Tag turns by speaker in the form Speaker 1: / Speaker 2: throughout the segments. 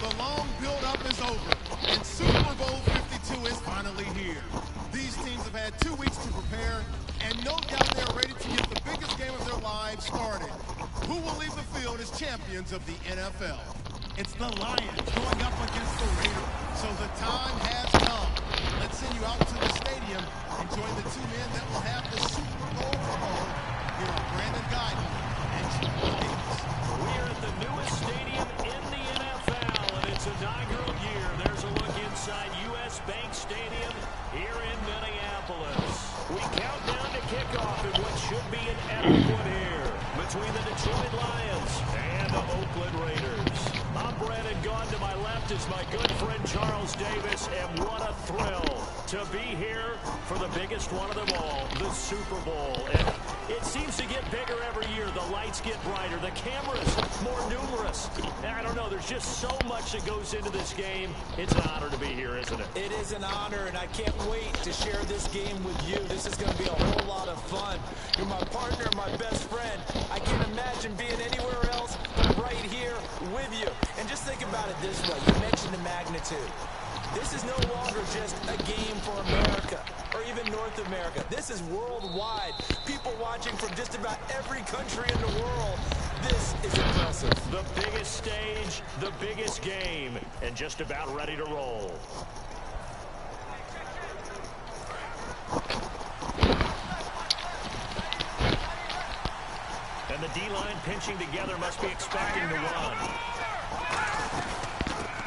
Speaker 1: The long build-up is over, and Super Bowl 52 is finally here. These teams have had 2 weeks to prepare, and no doubt they are ready to get the biggest game of their lives started. Who will leave the field as champions of the NFL? It's the Lions going up against the Raiders, so the time has come. Let's send you out to the stadium and join the two men that will have the Super Bowl for home. Here are Brandon Guyton and Charles Davis.
Speaker 2: We're at the newest stadium in the NFL, and its inaugural year. There's a look inside U.S. Bank Stadium here in Minneapolis. We count down to kickoff in what should be an epic one here between the Detroit Lions and the Oakland Raiders. I'm Brandon Gaunt. To my left is my good friend Charles Davis, and what a thrill to be here for the biggest one of them all, the Super Bowl. And it seems to get bigger every year. The lights get brighter, the cameras more numerous. I don't know, there's just so much that goes into this game. It's an honor to be here, isn't it?
Speaker 3: It is an honor, and I can't wait to share this game with you. This is going to be a whole lot of fun. You're my partner, my best friend. I can't imagine being anywhere else but right here with you. And just think about it this way. You mentioned the magnitude. This is no longer just a game for America or even North America. This is worldwide. People watching from just about every country in the world. This is impressive.
Speaker 2: The biggest stage, the biggest game, and just about ready to roll. And the D-line pinching together must be expecting to run.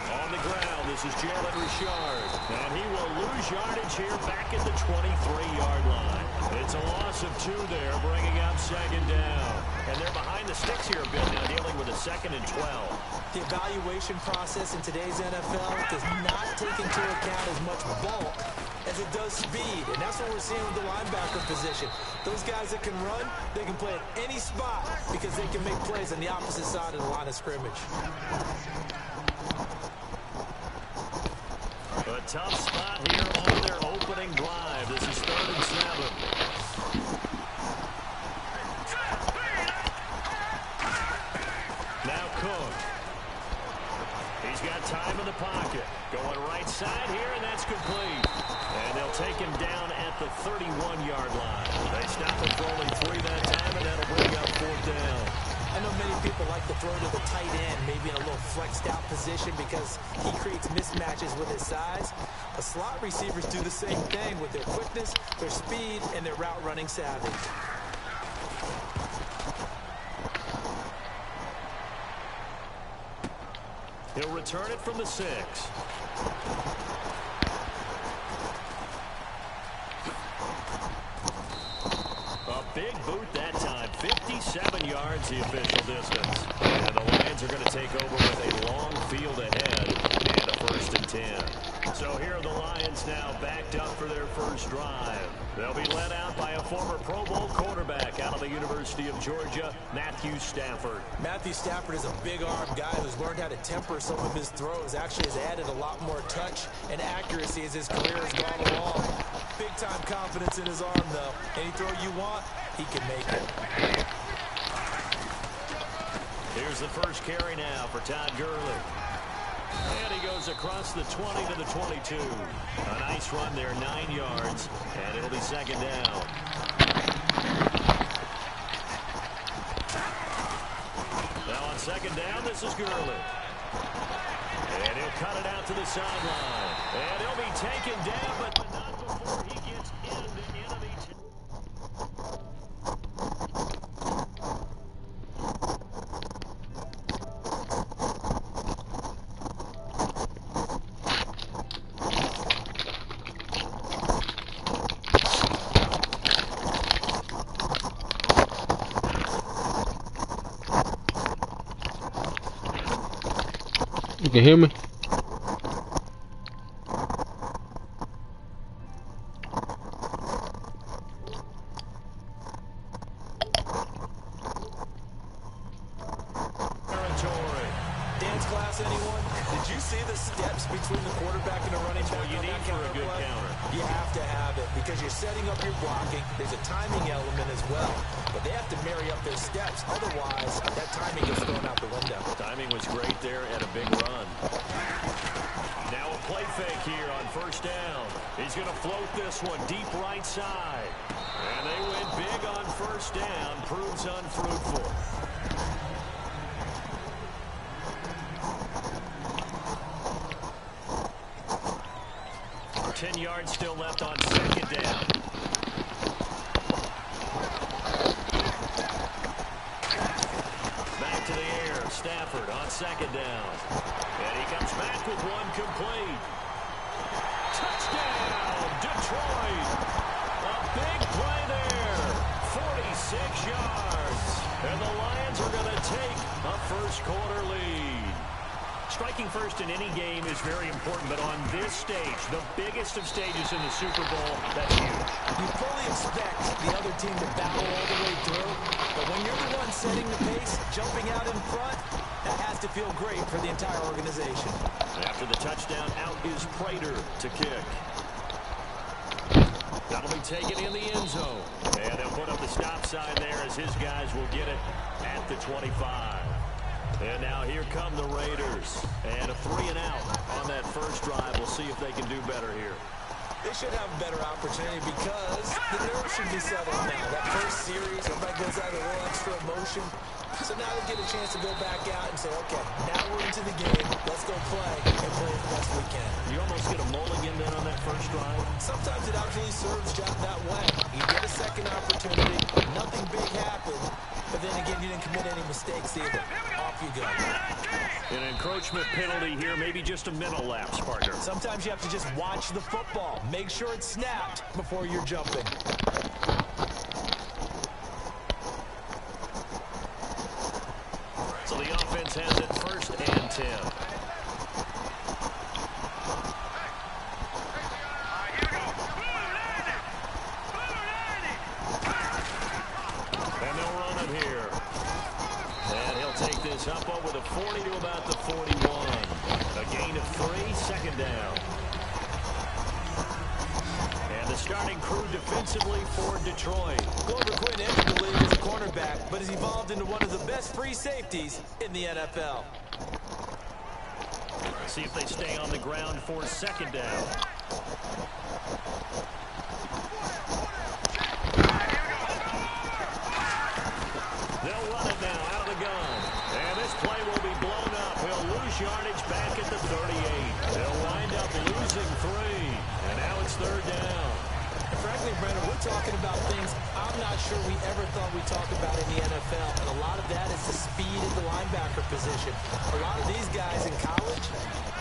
Speaker 2: On the ground, this is Jalen Richard. And he will lose yardage here back at the 23-yard line. It's a loss of 2 there, bringing up second down. And they're behind the sticks here a bit now, dealing with a 2nd and 12.
Speaker 3: The evaluation process in today's NFL does not take into account as much bulk as it does speed. And that's what we're seeing with the linebacker position. Those guys that can run, they can play at any spot because they can make plays on the opposite side of the line of scrimmage.
Speaker 2: A tough spot here on their opening drive. This is 3rd and 7. Now Cook. He's got time in the pocket. Going right side here, and that's complete. And they'll take him down at the 31-yard line. They stop him for only 3 that time, and that'll bring up 4th down.
Speaker 3: I know many people like to throw to the tight end, maybe in a little flexed out position because he creates mismatches with his size. But slot receivers do the same thing with their quickness, their speed, and their route running savvy.
Speaker 2: He'll return it from the 6. A big boot that time. 57 yards the official distance. And the Lions are going to take over with a long field ahead and a 1st and 10. So here are the Lions now backed up for their first drive. They'll be led out by a former Pro Bowl quarterback out of the University of Georgia, Matthew Stafford.
Speaker 3: Matthew Stafford is a big-arm guy who's learned how to temper some of his throws. Actually has added a lot more touch and accuracy as his career has gone along. Big-time confidence in his arm, though. Any throw you want, he can make it.
Speaker 2: Here's the first carry now for Todd Gurley. And he goes across the 20 to the 22. A nice run there, 9 yards, and it'll be 2nd down. Now on 2nd down, this is Gurley. And he'll cut it out to the sideline. And he'll be taken down, but not before he gets into the
Speaker 4: You can hear me?
Speaker 2: territory.
Speaker 3: Dance class, anyone? Did you see the steps between the quarterback and the running back?
Speaker 2: You need for a good counter.
Speaker 3: You have to have it because you're setting up your blocking. There's a timing element as well. But they have to marry up their steps. Otherwise, that timing gets thrown out the window.
Speaker 2: Timing was great there at a big run. Now a play fake here on first down. He's going to float this one deep right side. And they went big on first down. Proves unfruitful. 10 yards still left on second down. Back to the air. Stafford on second down. And he comes back with one complete. Touchdown, Detroit. A big play there. 46 yards. And the Lions are going to take a first quarter lead. Striking first in any game is very important, but on this stage, the biggest of stages in the Super Bowl, that's huge.
Speaker 3: You fully expect the other team to battle all the way through, but when you're the one setting the pace, jumping out in front, that has to feel great for the entire organization.
Speaker 2: After the touchdown, out is Prater to kick. That'll be taken in the end zone. And they'll put up the stop sign there as his guys will get it at the 25. And now here come the Raiders. And a 3 and out on that first drive. We'll see if they can do better here.
Speaker 3: They should have a better opportunity because the nerves should be settled now. That first series, everybody goes out with a little extra emotion. So now they get a chance to go back out and say, okay, now we're into the game. Let's go play and play as best we can.
Speaker 2: You almost get a mulligan then on that first drive.
Speaker 3: Sometimes it actually serves Jack that way. You get a second opportunity, nothing big happened, but then again, you didn't commit any mistakes either. Off you go.
Speaker 2: An encroachment penalty here, maybe just a mental lapse, partner.
Speaker 3: Sometimes you have to just watch the football. Make sure it's snapped before you're jumping.
Speaker 2: So the offense has it first and 10. And they'll run him here. And he'll take this up over the 40 to about the 41. A gain of 3, second down. And the starting crew defensively for Detroit.
Speaker 3: Glover Quinn entered the league as a cornerback, but has evolved into one of the best free safeties in the NFL.
Speaker 2: See if they stay on the ground for second down. They'll run it now out of the gun. And this play will be blown up. He'll lose yardage back at the 38. They'll wind up losing 3. And now it's third down.
Speaker 3: And frankly, Brandon, we're talking about things I'm not sure we ever thought we'd talk about in the NFL. And a lot of that is the speed at the linebacker position. A lot of these guys in college,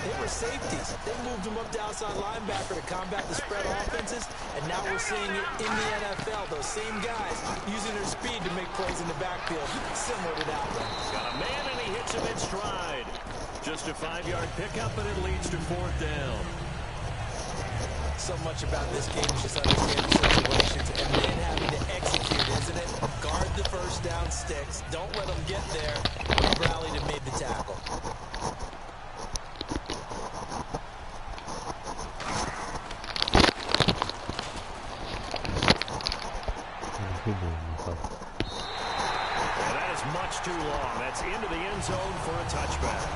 Speaker 3: they were safeties. They moved them up to outside linebacker to combat the spread offenses. And now we're seeing it in the NFL. Those same guys using their speed to make plays in the backfield, similar to that one.
Speaker 2: Got a man and he hits him in stride. Just a 5-yard pickup and it leads to fourth down.
Speaker 3: So much about this game is just understanding situations and then having to execute, isn't it? Guard the first down sticks. Don't let them get there. You've rallied and made the tackle.
Speaker 2: Well, that is much too long. That's into the end zone for a touchback.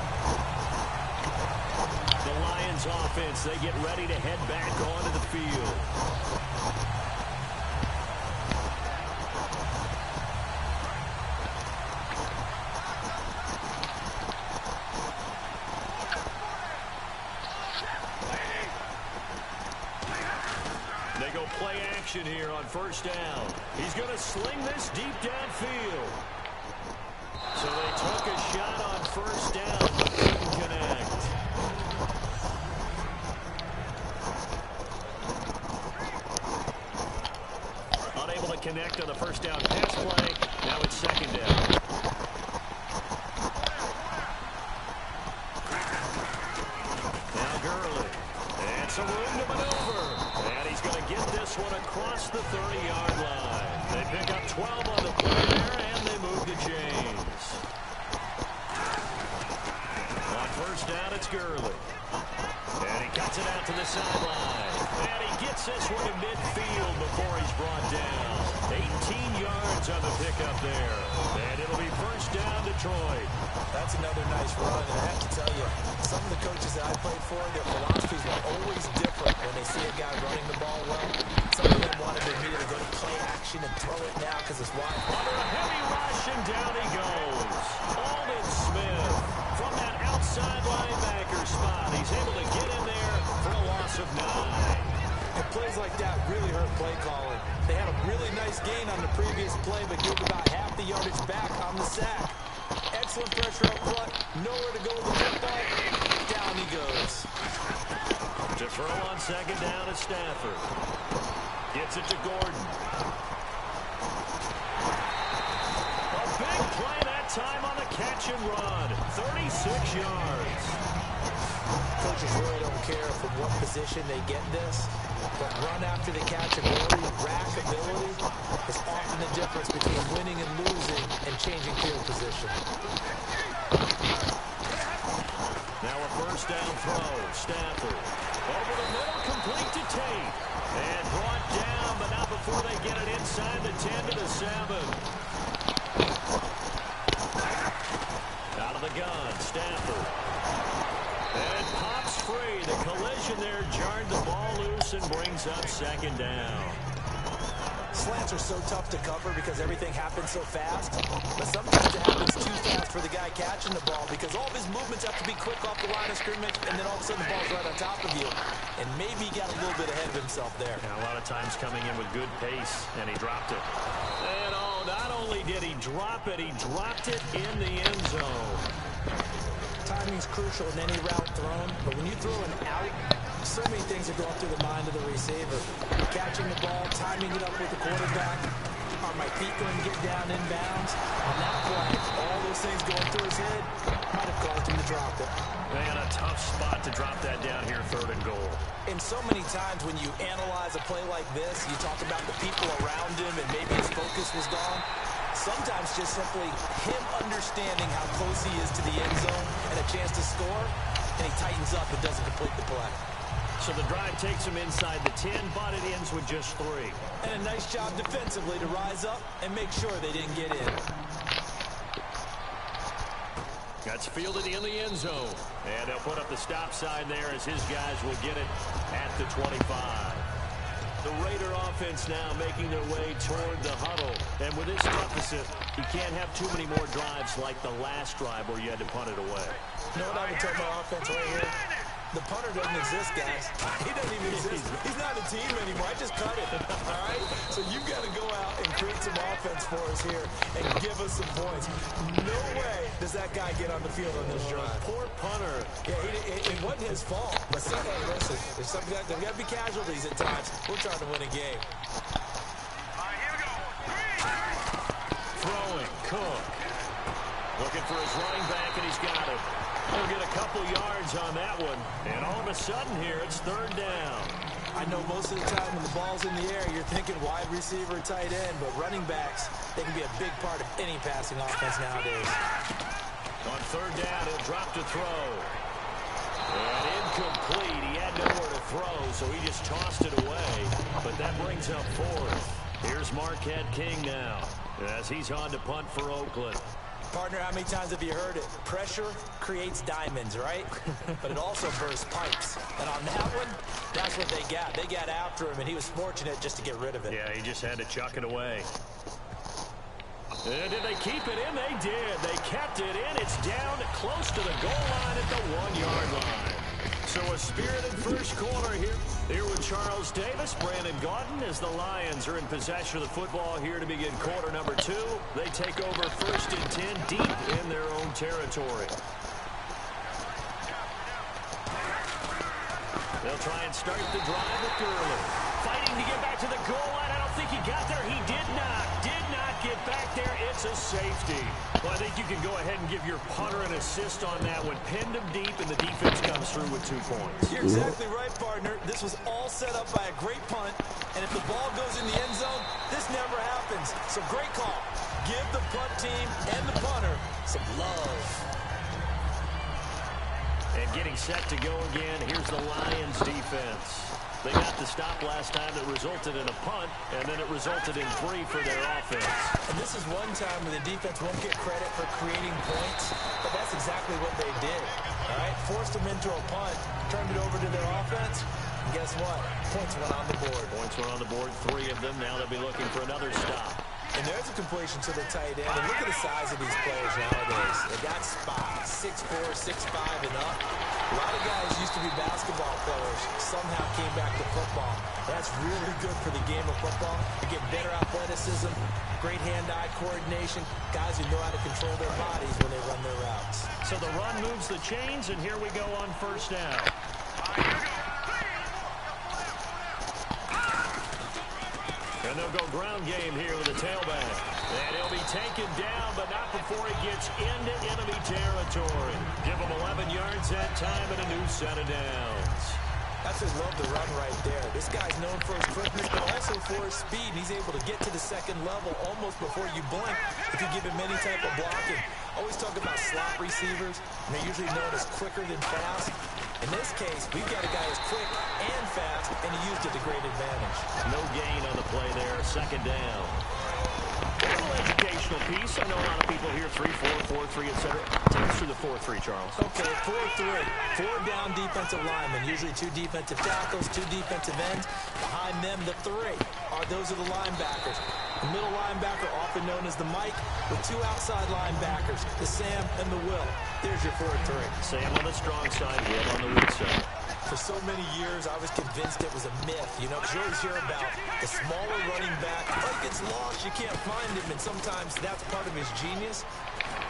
Speaker 2: The Lions offense, they get ready to head back onto the field. They go play action here on first down. He's going to sling this deep downfield. So they took a shot on first down, but couldn't connect. Unable to connect on the first down pass play. Now it's second down. Now Gurley. And some room to maneuver. And he's going to get this one across the 30-yard line. They pick up 12 on the play there, and they move the chains. first down, it's Gurley. And he cuts it out to the sideline. And he gets this one to midfield before he's brought down. 18 yards on the pickup there. And it'll be first down, Detroit.
Speaker 3: That's another nice run, and I have to tell you, some of the coaches that I played for, their philosophies were always different when they see a guy running the ball well. Some of them wanted to immediately go to play action and throw it now because it's wide.
Speaker 2: Under a heavy rush, and down he goes. Aldon Smith from that outside linebacker spot. He's able to get in there for a loss of 9.
Speaker 3: And plays like that really hurt play calling. They had a really nice gain on the previous play, but gave about half the yardage back on the sack. Excellent pressure up front. Nowhere to go with the football. Down he goes.
Speaker 2: To throw on second down is Stafford. Gets it to Gordon. A big play that time on the catch and run. 36 yards.
Speaker 3: Coaches really don't care from what position they get this, but run after the catch ability, rack ability, is often the difference between winning and losing and changing field position.
Speaker 2: Now a first down throw. Stafford. Over the middle, complete to Tate. And brought down, but not before they get it inside the 10 to the 7. Out of the gun, Stafford. And pops free. The collision there jarred the ball loose and brings up second down.
Speaker 3: Slants are so tough to cover because everything happens so fast, but sometimes it happens too fast for the guy catching the ball because all of his movements have to be quick off the line of scrimmage, and then all of a sudden the ball's right on top of you, and maybe he got a little bit ahead of himself there.
Speaker 2: And a lot of times coming in with good pace, and he dropped it. And oh, not only did he drop it, he dropped it in the end zone.
Speaker 3: Timing's crucial in any route thrown, but when you throw an out, so many things are going through the mind of the receiver. Catching the ball, timing it up with the quarterback. Are my feet going to get down in bounds? On that play, all those things going through his head might have caused him to drop it.
Speaker 2: Man, a tough spot to drop that down here, 3rd and goal.
Speaker 3: And so many times when you analyze a play like this, you talk about the people around him and maybe his focus was gone. Sometimes just simply him understanding how close he is to the end zone and a chance to score, and he tightens up and doesn't complete the play.
Speaker 2: So the drive takes him inside the 10, but it ends with just 3.
Speaker 3: And a nice job defensively to rise up and make sure they didn't get in.
Speaker 2: That's fielded in the end zone. And they'll put up the stop sign there as his guys will get it at the 25. The Raider offense now making their way toward the huddle. And with this deficit, you can't have too many more drives like the last drive where you had to punt it away.
Speaker 3: You know what I would tell my offense right here? The punter doesn't exist, guys. He doesn't even exist. He's not a team anymore. I just cut it, all right? So you've got to go out and create some offense for us here and give us some points. No way does that guy get on the field on this drive.
Speaker 2: Poor punter.
Speaker 3: Yeah, it wasn't his fault. But hey, listen, there's got to be casualties at times. We're trying to win a game.
Speaker 2: Throwing, Cook. Looking for his running back, and he's got it. He'll get a couple yards on that one. And all of a sudden here, it's 3rd down.
Speaker 3: I know most of the time when the ball's in the air, you're thinking wide receiver, tight end, but running backs, they can be a big part of any passing offense nowadays.
Speaker 2: On 3rd down, he'll drop to throw. And incomplete. He had nowhere to throw, so he just tossed it away. But that brings up 4th. Here's Marquette King now, as he's on to punt for Oakland.
Speaker 3: Partner, how many times have you heard it? Pressure creates diamonds, right? But it also bursts pipes. And on that one, that's what they got. They got after him, and he was fortunate just to get rid of it.
Speaker 2: Yeah, he just had to chuck it away. And did they keep it in? They did. They kept it in. It's down close to the goal line at the 1-yard line. So a spirited first quarter here with Charles Davis, Brandon Gaudin, as the Lions are in possession of the football here to begin quarter number 2. They take over 1st and 10 deep in their own territory. They'll try and start the drive with Gurley. Fighting to get back to the goal line. I don't think he got there. He did not get back there. It's a safety. Well, I think you can go ahead and give your punter an assist on that one. Pinned him deep, and the defense comes through with 2 points.
Speaker 3: You're exactly right, partner. This was all set up by a great punt, and if the ball goes in the end zone, this never happens. So great call. Give the punt team and the punter some love.
Speaker 2: And getting set to go again, here's the Lions defense. They got the stop last time that resulted in a punt, and then it resulted in 3 for their offense.
Speaker 3: And this is one time where the defense won't get credit for creating points, but that's exactly what they did. All right, forced them into a punt, turned it over to their offense, and guess what? Points went on the board.
Speaker 2: Points went on the board, 3 of them. Now they'll be looking for another stop.
Speaker 3: And there's a completion to the tight end. And look at the size of these players nowadays. They got spots, 6'4", 6'5", and up. A lot of guys used to be basketball players, somehow came back to football. That's really good for the game of football. You get better athleticism, great hand-eye coordination, guys who know how to control their bodies when they run their routes.
Speaker 2: So the run moves the chains, and here we go on first down. And they'll go ground game here with the tailback. And he'll be taken down, but not before he gets into enemy territory. Give him 11 yards that time and a new set of downs.
Speaker 3: Absolutely love the run right there. This guy's known for his quickness, but also for his speed. He's able to get to the second level almost before you blink if you give him any type of blocking. Always talk about slot receivers, and they're usually known as quicker than fast. In this case, we've got a guy who's quick and fast, and he used it to great advantage.
Speaker 2: No gain on the play there, second down. A little educational piece. I know a lot of people here, 3-4, 4-3, etc. Take us through the 4-3, Charles.
Speaker 3: Okay, 4-3. 4 down defensive linemen, usually 2 defensive tackles, 2 defensive ends. Behind them, the 3 those are the linebackers. The middle linebacker, often known as the Mike, with 2 outside linebackers, the Sam and the Will. There's your 4-3.
Speaker 2: Sam on the strong side, Will on the weak side.
Speaker 3: For so many years, I was convinced it was a myth, you know, because you always hear about the smaller running back. Oh, he gets lost, you can't find him, and sometimes that's part of his genius.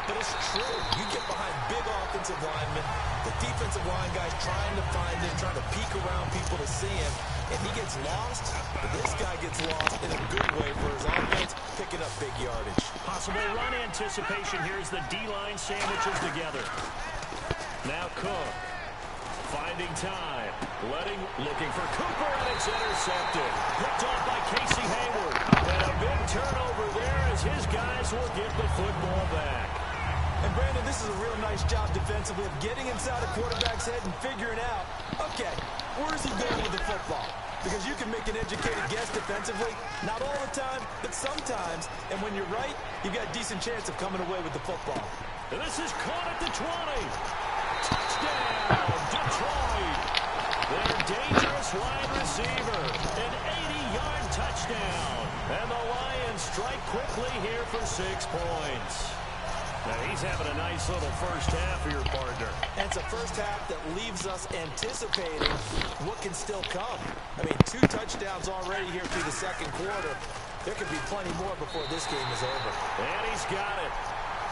Speaker 3: But it's true. You get behind big offensive linemen, the defensive line guys trying to find him, trying to peek around people to see him, and he gets lost, but this guy gets lost in a good way for his offense, picking up big yardage.
Speaker 2: Possible run anticipation. Here's the D-line sandwiches together. Now Cook. Finding time. Looking for Cooper, and it's intercepted. Picked off by Casey Hayward. And a big turnover there as his guys will get the football back.
Speaker 3: And Brandon, this is a real nice job defensively of getting inside a quarterback's head and figuring out, okay, where is he going with the football? Because you can make an educated guess defensively, not all the time, but sometimes. And when you're right, you've got a decent chance of coming away with the football.
Speaker 2: And this is caught at the 20. Touchdown, Detroit. Their dangerous wide receiver. An 80-yard touchdown. And the Lions strike quickly here for 6 points. Now he's having a nice little first half for your partner.
Speaker 3: And it's a first half that leaves us anticipating what can still come. I mean, 2 touchdowns already here through the second quarter. There could be plenty more before this game is over.
Speaker 2: And he's got it.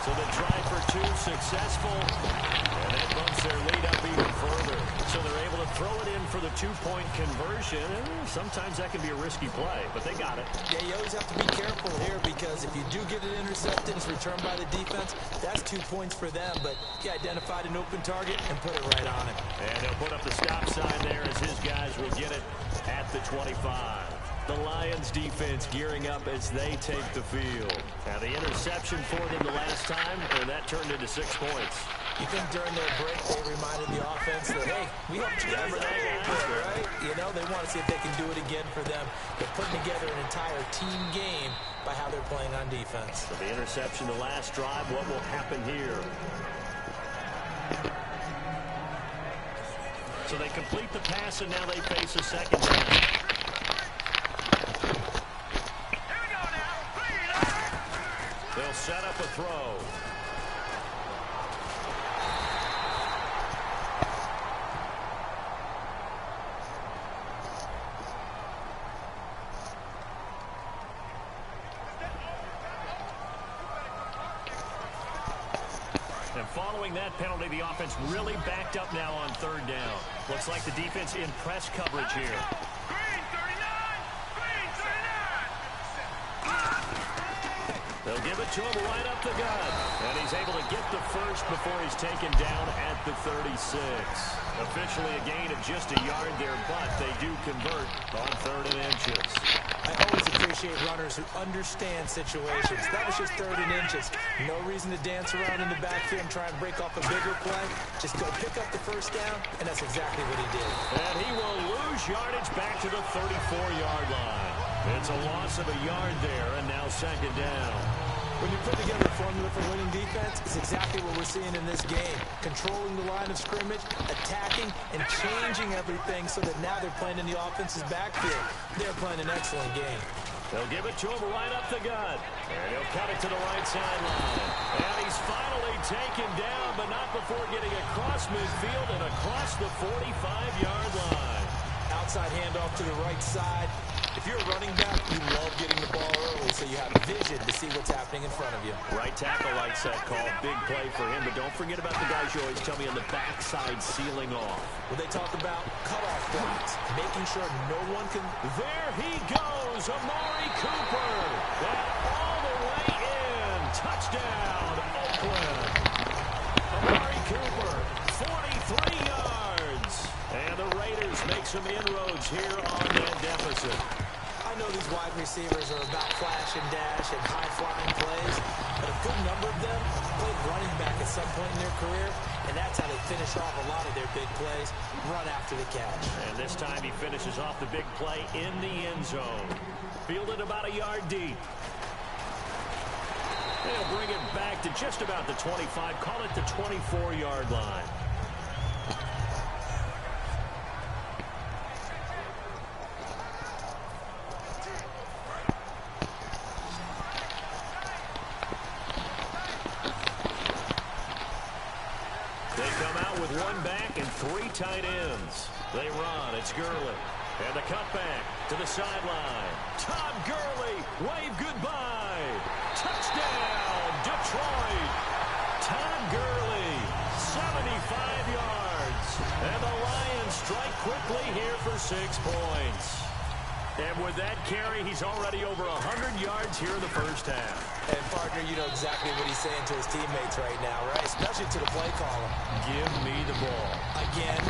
Speaker 2: So the try for 2 successful. And that bumps their lead up even further. So they're able to throw it in for the 2-point conversion. And sometimes that can be a risky play, but they got it.
Speaker 3: Yeah, you always have to be careful here because if you do get it intercepted, it's returned by the defense. That's 2 points for them, but he identified an open target and put it right on him.
Speaker 2: And he'll put up the stop sign there as his guys will get it at the 25. The Lions defense gearing up as they take the field. Now the interception for them the last time, and that turned into 6 points.
Speaker 3: You think during their break they reminded the offense that, hey, we helped you guys out a little bit, right? You know, they want to see if they can do it again for them. They're putting together an entire team game by how they're playing on defense.
Speaker 2: So the interception the last drive, what will happen here? So they complete the pass, and now they face a second down. They'll set up a throw. And following that penalty, the offense really backed up now on 3rd down. Looks like the defense in press coverage here. They'll give it to him right up the gut. And he's able to get the first before he's taken down at the 36. Officially a gain of just a yard there, but they do convert on 3rd and inches.
Speaker 3: I always appreciate runners who understand situations. That was just 3rd and inches. No reason to dance around in the backfield and try and break off a bigger play. Just go pick up the first down, and that's exactly what he did.
Speaker 2: And he will lose yardage back to the 34-yard line. It's a loss of a yard there, and now 2nd down.
Speaker 3: When you put together a formula for winning defense, it's exactly what we're seeing in this game. Controlling the line of scrimmage, attacking, and changing everything so that now they're playing in the offense's backfield. They're playing an excellent game.
Speaker 2: They'll give it to him right up the gut. And he'll cut it to the right sideline. And he's finally taken down, but not before getting across midfield and across the 45-yard line.
Speaker 3: Outside handoff to the right side. If you're a running back, you love getting the ball early so you have vision to see what's happening in front of you.
Speaker 2: Right tackle likes that call. Big play for him, but don't forget about the guys you always tell me on the backside sealing off.
Speaker 3: Well, they talk about cutoff blocks, making sure no one can...
Speaker 2: There he goes, Amari Cooper. And all the way in. Touchdown, Oakland. Amari Cooper, 43 yards. And the Raiders make some inroads here on that deficit.
Speaker 3: I know these wide receivers are about flash and dash and high-flying plays, but a good number of them played running back at some point in their career, and that's how they finish off a lot of their big plays, run after the catch.
Speaker 2: And this time he finishes off the big play in the end zone. Fielded about a yard deep. They'll bring it back to just about the 25, call it the 24-yard line. One back and 3 tight ends. They run. It's Gurley. And the cutback to the sideline. Todd Gurley, wave goodbye. Touchdown, Detroit. Todd Gurley, 75 yards. And the Lions strike quickly here for 6 points. And with that carry, he's already over 100 yards here in the first half.
Speaker 3: And, partner, you know exactly what he's saying to his teammates right now, right? Especially to the play caller.
Speaker 2: Give me the ball.
Speaker 3: Again,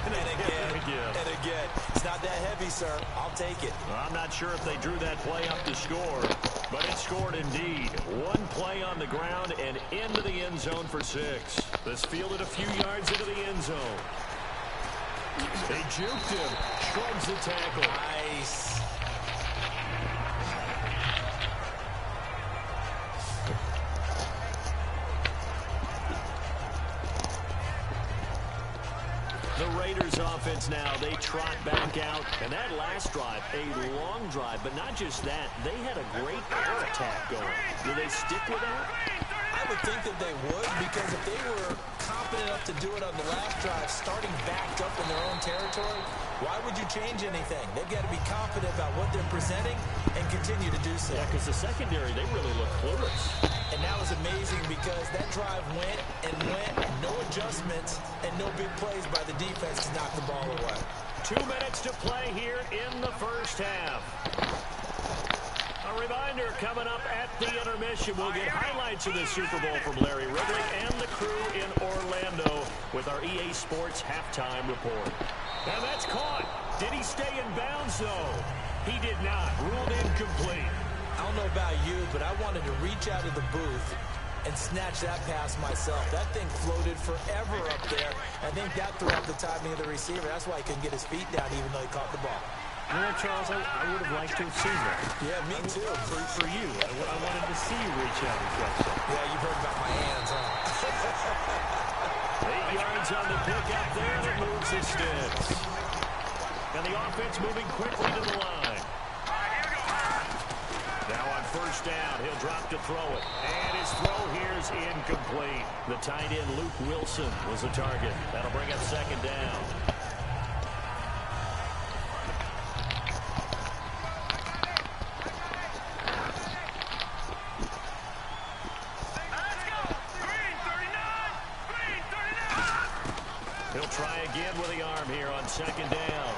Speaker 3: and again, and again. It's not that heavy, sir. I'll take it.
Speaker 2: Well, I'm not sure if they drew that play up to score, but it scored indeed. One play on the ground and into the end zone for 6. This fielded a few yards into the end zone. They juked him. Shrugs the tackle.
Speaker 3: Nice.
Speaker 2: The Raiders offense now, they trot back out. And that last drive, a long drive, but not just that. They had a great air attack going. Do they stick with that?
Speaker 3: I would think that they would, because if they were confident enough to do it on the last drive, starting backed up in their own territory, why would you change anything? They've got to be confident about what they're presenting and continue to do so.
Speaker 2: Yeah, because the secondary, they really look clueless.
Speaker 3: And that was amazing because that drive went, no adjustments, and no big plays by the defense to knock the ball away.
Speaker 2: 2 minutes to play here in the first half. A reminder, coming up at the intermission, we'll get highlights of the Super Bowl from Larry Ridley and the crew in Orlando with our EA Sports halftime report. And that's caught. Did he stay in bounds, though? He did not. Ruled incomplete.
Speaker 3: I don't know about you, but I wanted to reach out of the booth and snatch that pass myself. That thing floated forever up there. I think that threw up the timing of the receiver. That's why he couldn't get his feet down even though he caught the ball.
Speaker 2: You know, Charles, I would have liked to have seen that.
Speaker 3: Yeah, me too.
Speaker 2: For you. I wanted to see you reach out and catch that.
Speaker 3: Yeah, you've heard about my hands, huh?
Speaker 2: 8 yards on the pick up there, and it moves the sticks. And the offense moving quickly to the line. Now on first down, he'll drop to throw it. And his throw here is incomplete. The tight end, Luke Wilson, was the target. That'll bring up 2nd down. He'll try again with the arm here on 2nd down.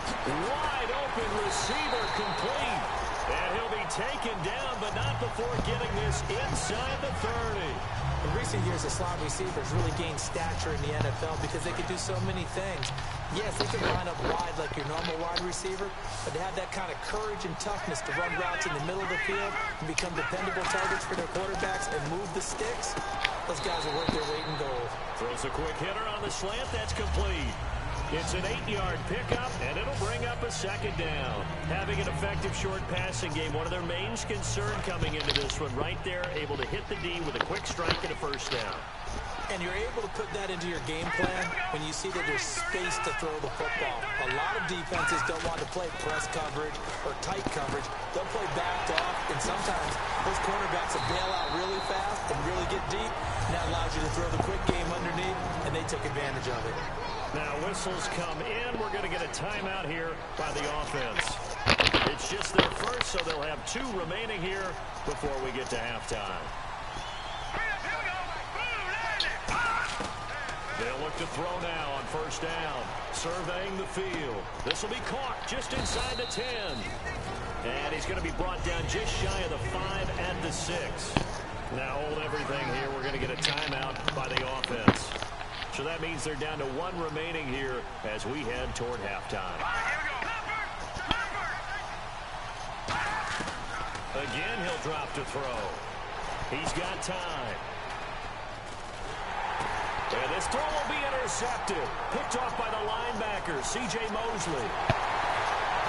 Speaker 2: Wide open receiver complete. And he'll be taken down, but not before getting this inside the 30.
Speaker 3: In recent years, the slot receivers really gained stature in the NFL because they could do so many things. Yes, they can line up wide like your normal wide receiver, but to have that kind of courage and toughness to run routes in the middle of the field and become dependable targets for their quarterbacks and move the sticks, those guys are worth their weight in gold.
Speaker 2: Throws a quick hitter on the slant. That's complete. It's an 8-yard pickup, and it'll bring up a second down. Having an effective short passing game, one of their main concern coming into this one right there, able to hit the D with a quick strike and a first down.
Speaker 3: And you're able to put that into your game plan when you see that there's space to throw the football. A lot of defenses don't want to play press coverage or tight coverage. They'll play backed off, and sometimes those cornerbacks will bail out really fast and really get deep, and that allows you to throw the quick game underneath, and they took advantage of it.
Speaker 2: Now whistles come in. We're going to get a timeout here by the offense. It's just their first, so they'll have 2 remaining here before we get to halftime. They'll look to throw now on first down. Surveying the field. This will be caught just inside the 10. And he's going to be brought down just shy of the 5 at the 6. Now hold everything here. We're going to get a timeout by the offense. So that means they're down to 1 remaining here as we head toward halftime. Again, he'll drop to throw. He's got time. And this throw will be intercepted. Picked off by the linebacker, C.J. Mosley.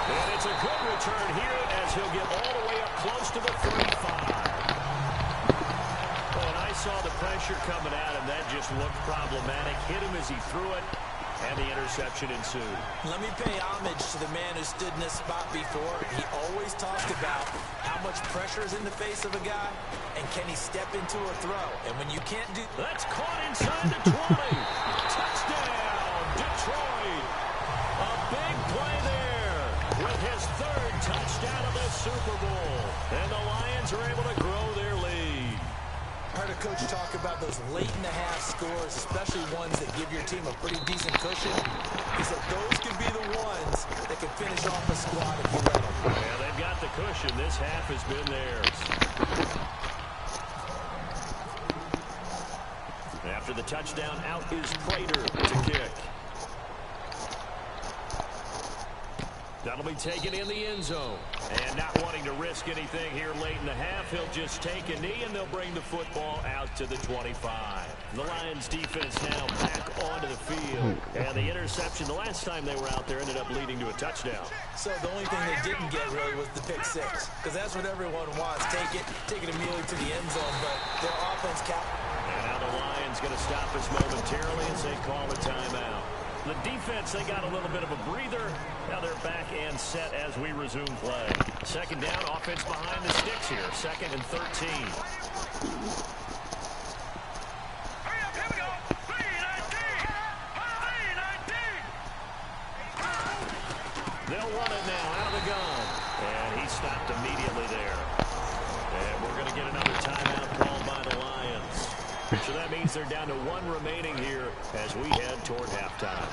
Speaker 2: And it's a good return here as he'll get all the way up close to the 35. And I saw the pressure coming at him. That just looked problematic. Hit him as he threw it, and the interception ensued.
Speaker 3: Let me pay homage to the man who stood in this spot before. He always talked about how much pressure is in the face of a guy, and can he step into a throw. And when you can't do...
Speaker 2: That's caught inside the 20. Touchdown, Detroit. A big play there with his 3rd touchdown of the Super Bowl. And the Lions are able to grow their lead.
Speaker 3: I heard a coach talk about those late-in-the-half scores, especially ones that give your team a pretty decent cushion. He said those could be the ones that could finish off a squad if you let them.
Speaker 2: Yeah, they've got the cushion. This half has been theirs. After the touchdown, out is Prater to kick. That'll be taken in the end zone. And not wanting to risk anything here late in the half, he'll just take a knee, and they'll bring the football out to the 25. The Lions defense now back onto the field. And the interception the last time they were out there ended up leading to a touchdown.
Speaker 3: So the only thing they didn't get really was the pick 6. Because that's what everyone wants. Take it immediately to the end zone. But their offense
Speaker 2: And now the Lions going to stop us momentarily as they call a timeout. The defense, they got a little bit of a breather. Now they're back and set as we resume play. Second down, offense behind the sticks here. 2nd and 13. They'll run it now out of the gun. And he stopped immediately there. And we're going to get another timeout called by the Lions. So that means they're down to 1 remaining here as we head toward halftime.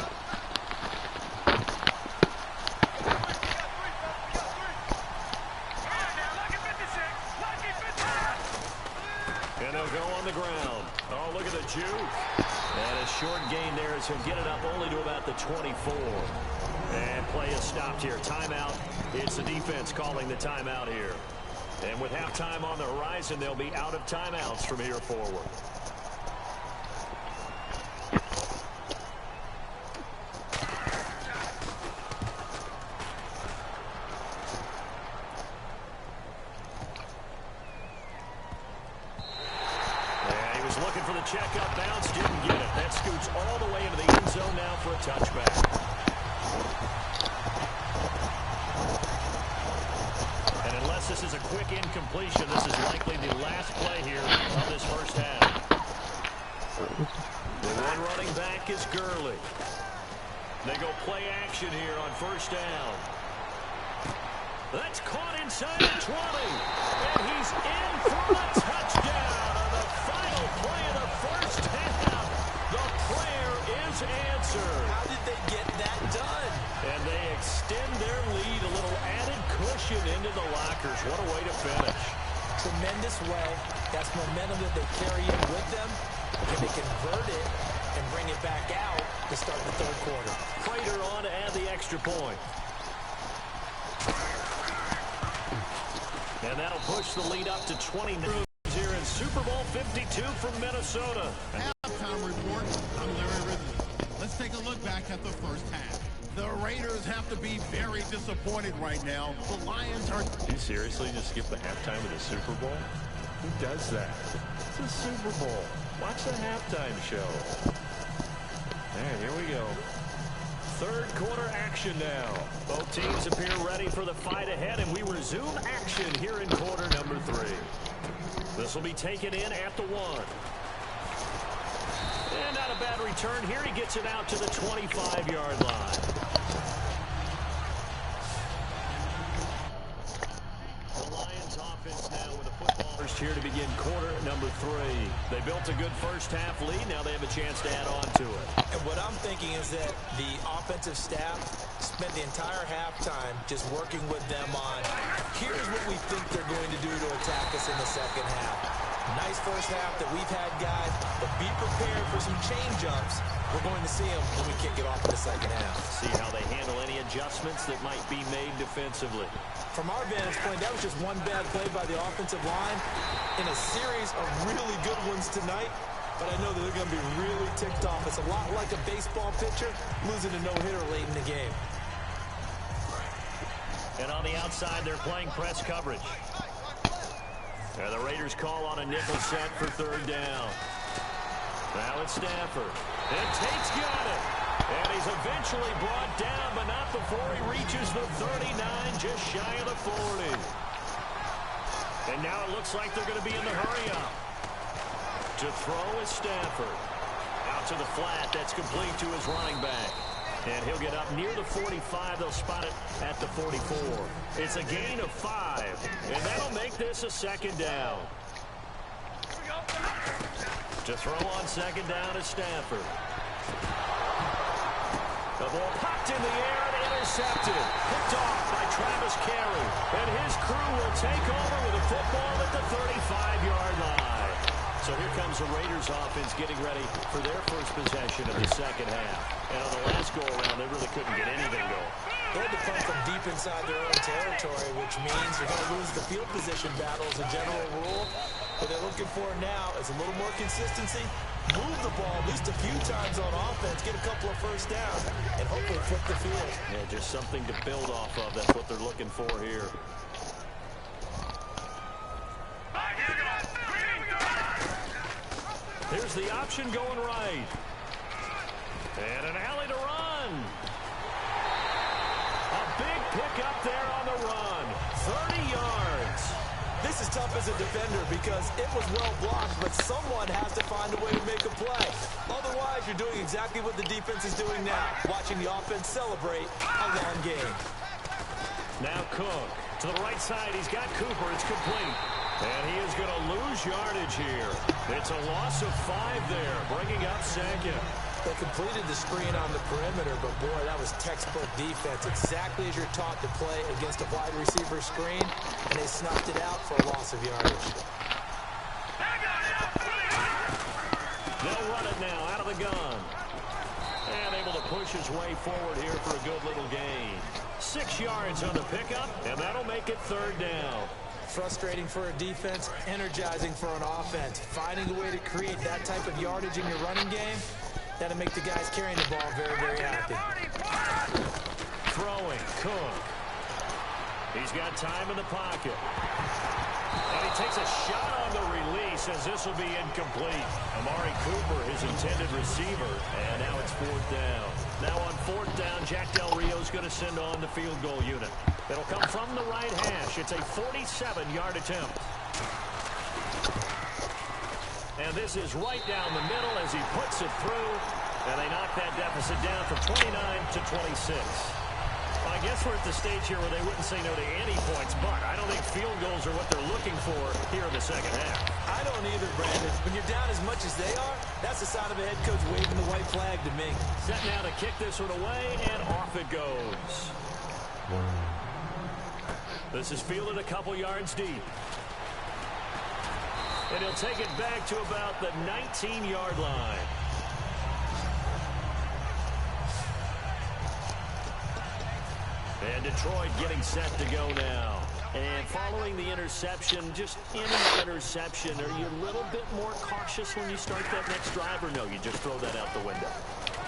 Speaker 2: And they'll go on the ground. Oh, look at the juke. And a short gain there as he'll get it up only to about the 24. And play is stopped here. Timeout. It's the defense calling the timeout here. And with halftime on the horizon, they'll be out of timeouts from here forward. Looking for the checkup bounce, didn't get it. That scoots all the way into the end zone now for a touchback. And unless this is a quick incompletion, this is likely the last play here of this first half. The one running back is Gurley. They go play action here on first down. That's caught inside the 20. And he's in for a touchdown on the final play of the first half. The prayer is answered.
Speaker 3: How did they get that done?
Speaker 2: And they extend their lead, a little added cushion into the locker Packers. What a way to finish.
Speaker 3: Tremendous way. That's momentum that they carry in with them. Can they convert it and bring it back out to start the third quarter?
Speaker 2: Prater on to add the extra point. And that'll push the lead up to 20 here in Super Bowl 52 from Minnesota.
Speaker 1: Halftime report. I'm Larry Ridley. Let's take a look back at the first half. The Raiders have to be very disappointed right now. The Lions are...
Speaker 2: You seriously just skip the halftime of the Super Bowl? Who does that? It's a Super Bowl. Watch the halftime show. All right, here we go. Third quarter action now. Both teams appear ready for the fight ahead, and we resume action here in quarter number 3. This will be taken in at the 1. And not a bad return here. He gets it out to the 25-yard line. The Lions offense now with a football. First here to begin quarter number 3. They built a good first half lead. Now they have a chance to add on to it.
Speaker 3: And what I'm thinking is that the offensive staff spent the entire halftime just working with them on, here's what we think they're going to do to attack us in the second half. Nice first half that we've had, guys, but be prepared for some change-ups. We're going to see them when we kick it off in the second half.
Speaker 2: See how they handle any adjustments that might be made defensively.
Speaker 3: From our vantage point, that was just one bad play by the offensive line in a series of really good ones tonight. But I know that they're going to be really ticked off. It's a lot like a baseball pitcher losing a no-hitter late in the game.
Speaker 2: And on the outside, they're playing press coverage. And the Raiders call on a nickel set for third down. Now it's Stafford. And Tate's got it. And he's eventually brought down, but not before he reaches the 39, just shy of the 40. And now it looks like they're going to be in the hurry-up. To throw is Stafford. Out to the flat. That's complete to his running back. And he'll get up near the 45. They'll spot it at the 44. It's a gain of 5. And that'll make this a second down. To throw on second down is Stafford. The ball popped in the air and intercepted. Picked off by Travis Carey. And his crew will take over with a football at the 35-yard line. So here comes the Raiders offense getting ready for their first possession of the second half. And on the last go-around, they really couldn't get anything going.
Speaker 3: They had to come from deep inside their own territory, which means they're going to lose the field position battle as a general rule. What they're looking for now is a little more consistency, move the ball at least a few times on offense, get a couple of first downs, and hopefully flip the field.
Speaker 2: Yeah, just something to build off of. That's what they're looking for here. Here's the option going right. And an alley to run. A big pickup there on the run. 30 yards.
Speaker 3: This is tough as a defender because it was well blocked, but someone has to find a way to make a play. Otherwise, you're doing exactly what the defense is doing now, watching the offense celebrate a long game.
Speaker 2: Now Cook to the right side. He's got Cooper. It's complete. And he is going to lose yardage here. It's a loss of 5 there, bringing up second.
Speaker 3: They completed the screen on the perimeter, but boy, that was textbook defense. Exactly as you're taught to play against a wide receiver screen, and they snuffed it out for a loss of yardage.
Speaker 2: They'll run it now out of the gun. And able to push his way forward here for a good little gain. 6 yards on the pickup, and that'll make it third down.
Speaker 3: Frustrating for a defense, energizing for an offense. Finding a way to create that type of yardage in your running game, that'll make the guys carrying the ball very, very happy.
Speaker 2: Throwing, Cook. He's got time in the pocket. And he takes a shot on the release as this will be incomplete. Amari Cooper, his intended receiver, and now it's fourth down. Now on fourth down, Jack Del Rio's going to send on the field goal unit. It'll come from the right hash. It's a 47-yard attempt. And this is right down the middle as he puts it through. And they knock that deficit down from 29 to 26. Well, I guess we're at the stage here where they wouldn't say no to any points, but I don't think field goals are what they're looking for here in the second half.
Speaker 3: I don't either, Brandon. When you're down as much as they are, that's the sign of a head coach waving the white flag to me.
Speaker 2: Set now to kick this one away, and off it goes. This is fielded a couple yards deep. And he'll take it back to about the 19-yard line. And Detroit getting set to go now. And following the interception, just any interception, are you a little bit more cautious when you start that next drive, or no, you just throw that out the window?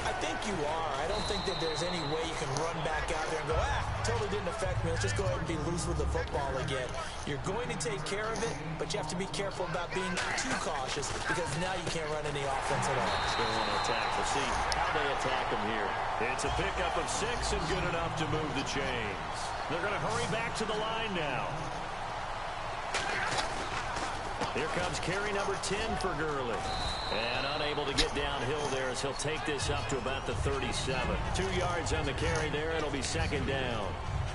Speaker 3: I think you are. I don't think that there's any way you can run back out there and go, totally didn't affect me. Let's just go ahead and be loose with the football again. You're going to take care of it, but you have to be careful about being too cautious because now you can't run any offense at all.
Speaker 2: Still want to attack. We'll see how they attack them here. It's a pickup of 6 and good enough to move the chains. They're going to hurry back to the line now. Here comes carry number 10 for Gurley. And unable to get downhill there as he'll take this up to about the 37. 2 yards on the carry there. It'll be second down.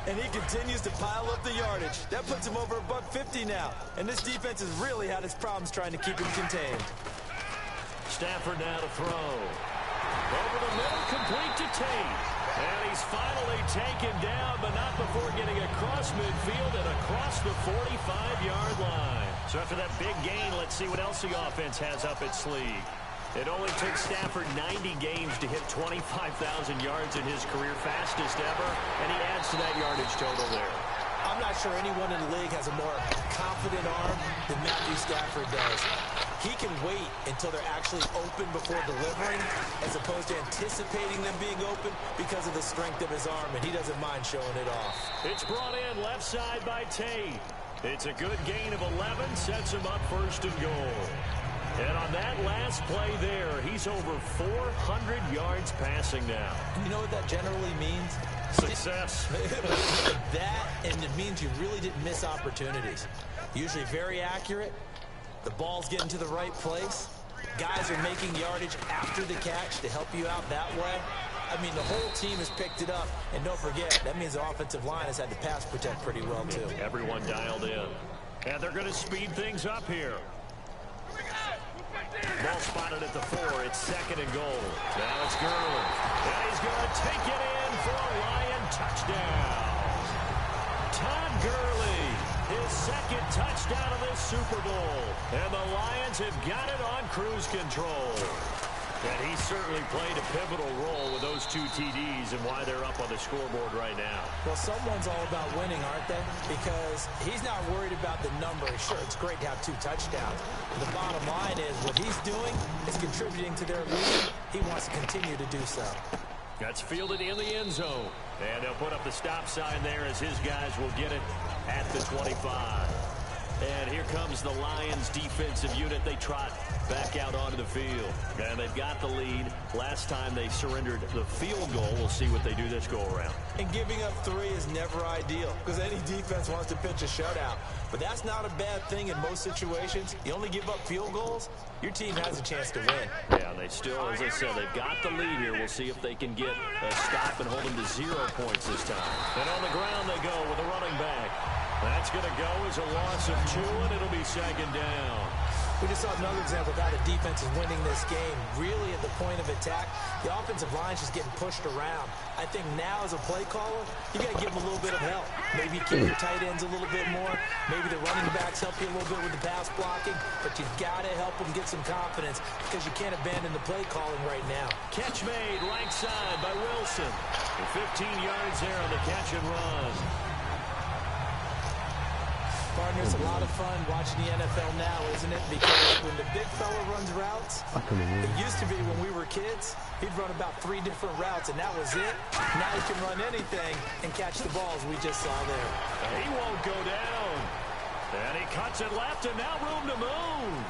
Speaker 3: And he continues to pile up the yardage. That puts him over $150 now. And this defense has really had its problems trying to keep him contained.
Speaker 2: Stafford now to throw. Over the middle, complete to Tate. And he's finally taken down, but not before getting across midfield and across the 45-yard line. So after that big gain, let's see what else the offense has up its sleeve. It only took Stafford 90 games to hit 25,000 yards in his career, fastest ever, and he adds to that yardage total there.
Speaker 3: I'm not sure anyone in the league has a more confident arm than Matthew Stafford does. He can wait until they're actually open before delivering as opposed to anticipating them being open because of the strength of his arm, and he doesn't mind showing it off.
Speaker 2: It's brought in left side by Tate. It's a good gain of 11, sets him up first and goal. And on that last play there, he's over 400 yards passing now.
Speaker 3: You know what that generally means?
Speaker 2: Success.
Speaker 3: That, and it means you really didn't miss opportunities. Usually very accurate. The ball's getting to the right place. Guys are making yardage after the catch to help you out that way. I mean, the whole team has picked it up. And don't forget, that means the offensive line has had to pass protect pretty well, too.
Speaker 2: Everyone dialed in. And they're going to speed things up here. Ball spotted at the 4. It's second and goal. Now it's Gurley. And he's going to take it in for a Lion touchdown. Todd Gurley, his second touchdown of this Super Bowl. And the Lions have got it on cruise control. And he certainly played a pivotal role with those 2 TDs and why they're up on the scoreboard right now.
Speaker 3: Well, someone's all about winning, aren't they? Because he's not worried about the number. Sure, it's great to have 2 touchdowns. But the bottom line is what he's doing is contributing to their lead. He wants to continue to do so.
Speaker 2: That's fielded in the end zone. And they'll put up the stop sign there as his guys will get it at the 25. And here comes the Lions defensive unit. They trot back out onto the field. And they've got the lead. Last time they surrendered the field goal. We'll see what they do this go around.
Speaker 3: And giving up 3 is never ideal because any defense wants to pitch a shutout. But that's not a bad thing in most situations. You only give up field goals, your team has a chance to win.
Speaker 2: Yeah, they still, as I said, they've got the lead here. We'll see if they can get a stop and hold them to 0 points this time. And on the ground they go with a running back. That's going to go as a loss of 2, and it'll be second down.
Speaker 3: We just saw another example of how the defense is winning this game. Really at the point of attack, the offensive line's just getting pushed around. I think now as a play caller, you got to give them a little bit of help. Maybe keep your tight ends a little bit more. Maybe the running backs help you a little bit with the pass blocking. But you've got to help them get some confidence because you can't abandon the play calling right now.
Speaker 2: Catch made right side by Wilson. And 15 yards there on the catch and run.
Speaker 3: Partner, it's a lot of fun watching the NFL now, isn't it? Because when the big fella runs routes, it used to be when we were kids, he'd run about 3 different routes, and that was it. Now he can run anything and catch the balls we just saw there.
Speaker 2: He won't go down. And he cuts it left, and now room to move.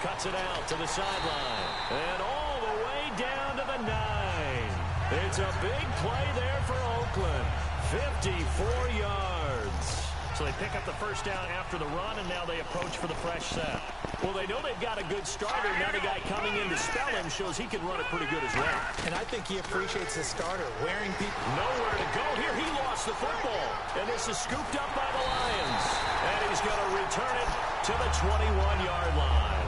Speaker 2: Cuts it out to the sideline. And all the way down to the 9. It's a big play there for Oakland. 54 yards. So they pick up the first down after the run, and now they approach for the fresh set. Well, they know they've got a good starter. Now the guy coming in to spell him shows he can run it pretty good as well.
Speaker 3: And I think he appreciates the starter, wearing people.
Speaker 2: Nowhere to go here. He lost the football. And this is scooped up by the Lions. And he's going to return it to the 21-yard line.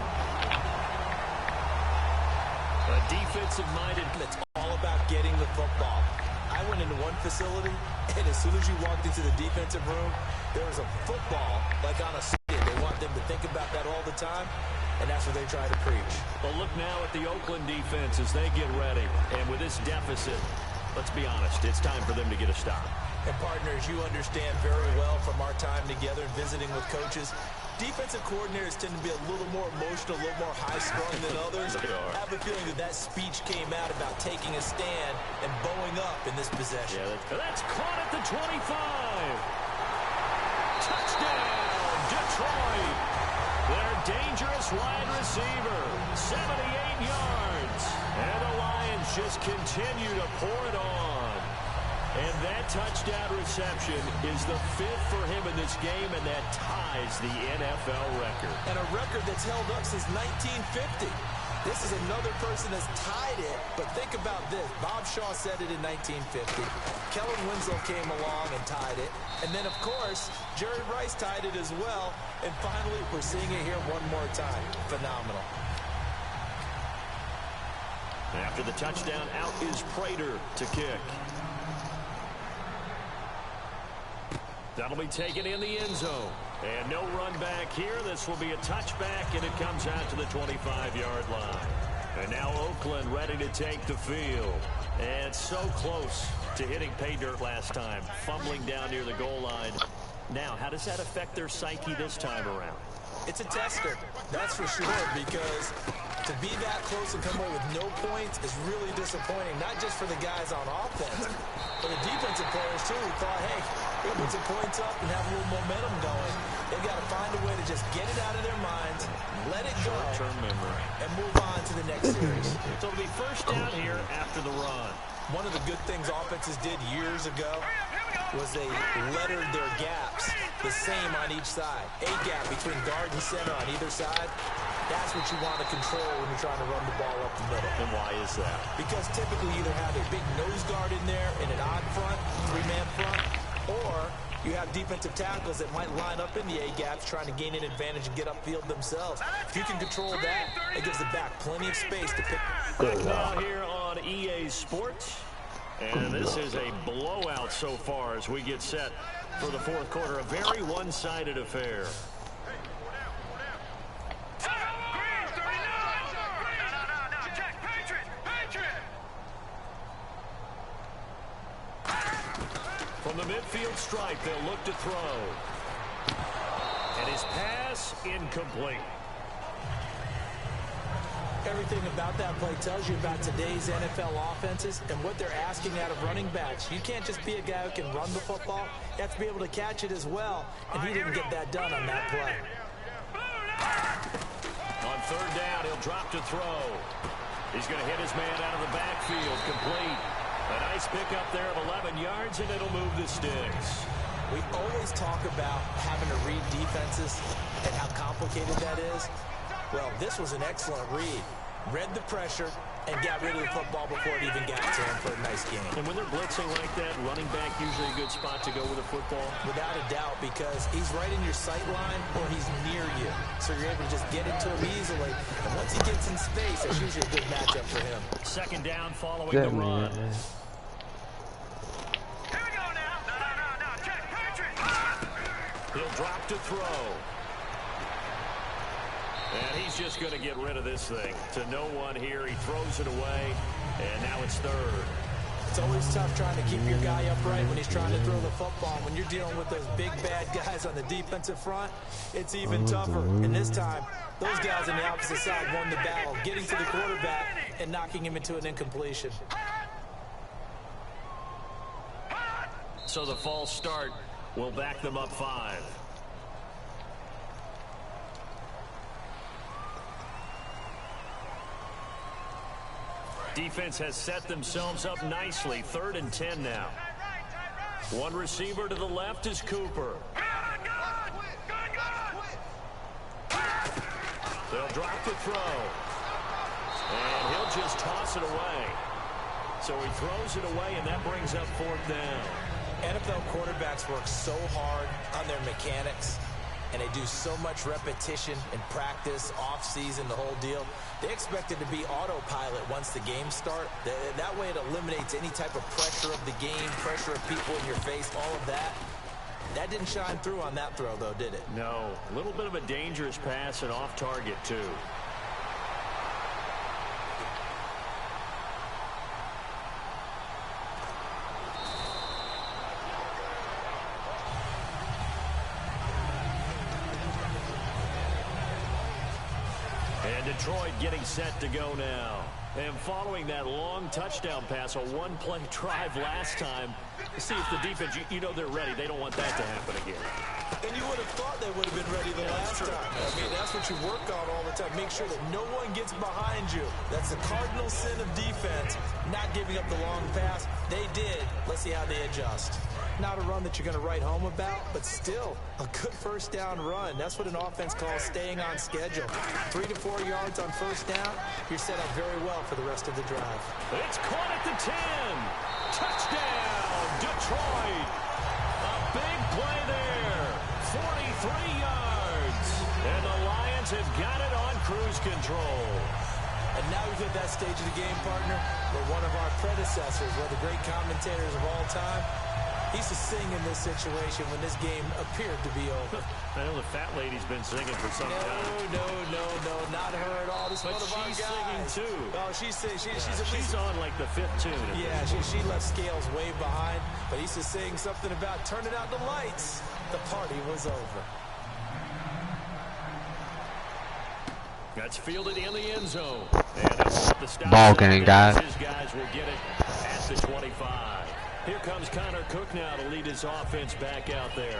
Speaker 2: A defensive-minded.
Speaker 3: It's all about getting the football. I went into one facility, and as soon as you walked into the defensive room, There's a football like on a stick. They want them to think about that all the time, and that's what they try to preach.
Speaker 2: Well, look now at the Oakland defense as they get ready. And with this deficit, let's be honest, it's time for them to get a stop.
Speaker 3: And partners, you understand very well from our time together and visiting with coaches, defensive coordinators tend to be a little more emotional, a little more high-strung than others. I have a feeling that speech came out about taking a stand and bowing up in this possession.
Speaker 2: Yeah, that's caught at the 25. Touchdown, Detroit. Their dangerous wide receiver, 78 yards. And the Lions just continue to pour it on. And that touchdown reception is the 5th for him in this game, and that ties the NFL record.
Speaker 3: And a record that's held up since 1950. This is another person that's tied it, but think about this. Bob Shaw said it in 1950. Kellen Winslow came along and tied it. And then, of course, Jerry Rice tied it as well. And finally, we're seeing it here one more time. Phenomenal.
Speaker 2: After the touchdown, out is Prater to kick. That'll be taken in the end zone. And no run back here. This will be a touchback, and it comes out to the 25-yard line. And now Oakland ready to take the field. And so close to hitting pay dirt last time, fumbling down near the goal line. Now, how does that affect their psyche this time around?
Speaker 3: It's a tester, that's for sure, because to be that close and come away with no points is really disappointing, not just for the guys on offense, but the defensive players, too, who thought, hey, we'll put some points up and have a little momentum going. They've got to find a way to just get it out of their minds, let it go,
Speaker 2: short-term memory,
Speaker 3: and move on to the next series.
Speaker 2: So it'll be first down here after the run.
Speaker 3: One of the good things offenses did years ago was they lettered their gaps the same on each side. A gap between guard and center on either side. That's what you want to control when you're trying to run the ball up the middle.
Speaker 2: And why is that?
Speaker 3: Because typically you either have a big nose guard in there in an odd front, three-man front, or you have defensive tackles that might line up in the A-gaps trying to gain an advantage and get upfield themselves. If you can control that, it gives the back plenty of space to pick.
Speaker 2: Back now here on EA Sports. And this is a blowout so far as we get set for the fourth quarter. A very one-sided affair. From the midfield stripe, they'll look to throw. And his pass incomplete.
Speaker 3: Everything about that play tells you about today's NFL offenses and what they're asking out of running backs. You can't just be a guy who can run the football. You have to be able to catch it as well, and he didn't get that done on that play.
Speaker 2: On third down, he'll drop to throw. He's going to hit his man out of the backfield, complete. A nice pickup there of 11 yards, and it'll move the sticks.
Speaker 3: We always talk about having to read defenses and how complicated that is. Well, this was an excellent read. Read the pressure and got rid of the football before it even got to him for a nice game.
Speaker 2: And when they're blitzing like that, running back usually a good spot to go with a football?
Speaker 3: Without a doubt, because he's right in your sight line or he's near you. So you're able to just get into him easily. And once he gets in space, that's usually a good matchup for him.
Speaker 2: Second down following the run. He'll drop to throw. And he's just going to get rid of this thing. To no one here. He throws it away. And now it's third.
Speaker 3: It's always tough trying to keep your guy upright when he's trying to throw the football. When you're dealing with those big, bad guys on the defensive front, it's even tougher. And this time, those guys on the opposite side won the battle, getting to the quarterback and knocking him into an incompletion.
Speaker 2: So the false start will back them up 5. Defense has set themselves up nicely. 3rd and 10 now. One receiver to the left is Cooper. They'll drop the throw. And he'll just toss it away. So he throws it away, and that brings up 4th down.
Speaker 3: NFL quarterbacks work so hard on their mechanics, and they do so much repetition and practice, off-season, the whole deal. They expect it to be autopilot once the games start. That way it eliminates any type of pressure of the game, pressure of people in your face, all of that. That didn't shine through on that throw, though, did it?
Speaker 2: No. A little bit of a dangerous pass and off target, too. And Detroit getting set to go now. And following that long touchdown pass, a one-play drive last time, see if the defense, you know they're ready. They don't want that to happen again.
Speaker 3: And you would have thought they would have been ready the last time. I mean, that's what you work on all the time. Make sure that no one gets behind you. That's the cardinal sin of defense, not giving up the long pass. They did. Let's see how they adjust. Not a run that you're going to write home about, but still a good first down run. That's what an offense calls staying on schedule. 3 to 4 yards on first down. You're set up very well for the rest of the drive.
Speaker 2: It's caught at the 10. Touchdown, Detroit. A big play there. 43 yards. And the Lions have got it on cruise control.
Speaker 3: And now we've hit that stage of the game, partner, where one of our predecessors, one of the great commentators of all time, he used to sing in this situation when this game appeared to be over.
Speaker 2: I know the fat lady's been singing for some time.
Speaker 3: No, not her at all. This is one of our guys.
Speaker 2: She's singing too.
Speaker 3: Oh, she's singing.
Speaker 2: She's on like the 5th tune.
Speaker 3: Yeah, she left Scales way behind, but he used to sing something about turning out the lights. The party was over.
Speaker 2: That's fielded in the end zone. And the stop
Speaker 4: ball game, guys.
Speaker 2: His guys will get it at the 25. Here comes Connor Cook now to lead his offense back out there.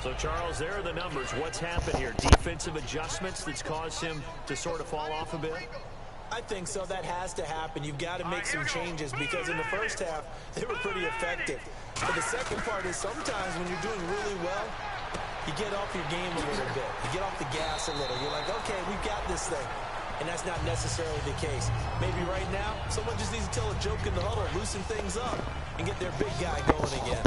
Speaker 2: So, Charles, there are the numbers. What's happened here? Defensive adjustments that's caused him to sort of fall off a bit?
Speaker 3: I think so. That has to happen. You've got to make some changes because in the first half, they were pretty effective. But the second part is sometimes when you're doing really well, you get off your game a little bit. You get off the gas a little. You're like, okay, we've got this thing. And that's not necessarily the case. Maybe right now, someone just needs to tell a joke in the huddle, loosen things up, and get their big guy going again.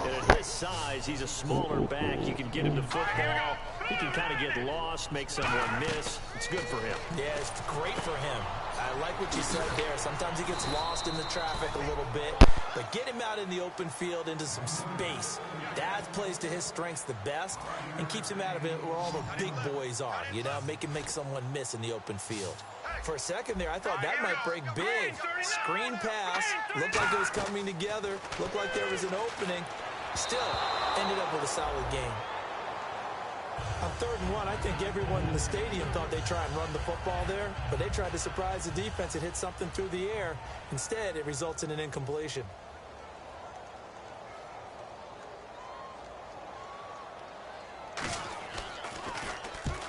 Speaker 2: And at his size, he's a smaller back. You can get him to football. He can kind of get lost, make someone miss. It's good for him.
Speaker 3: Yeah, it's great for him. I like what you said there. Sometimes he gets lost in the traffic a little bit, but get him out in the open field into some space. That plays to his strengths the best and keeps him out of it where all the big boys are, you know, make someone miss in the open field. For a second there, I thought that might break big. Screen pass, looked like it was coming together, looked like there was an opening. Still ended up with a solid game. On 3rd and 1, I think everyone in the stadium thought they'd try and run the football there, but they tried to surprise the defense and hit something through the air. Instead, it results in an incompletion.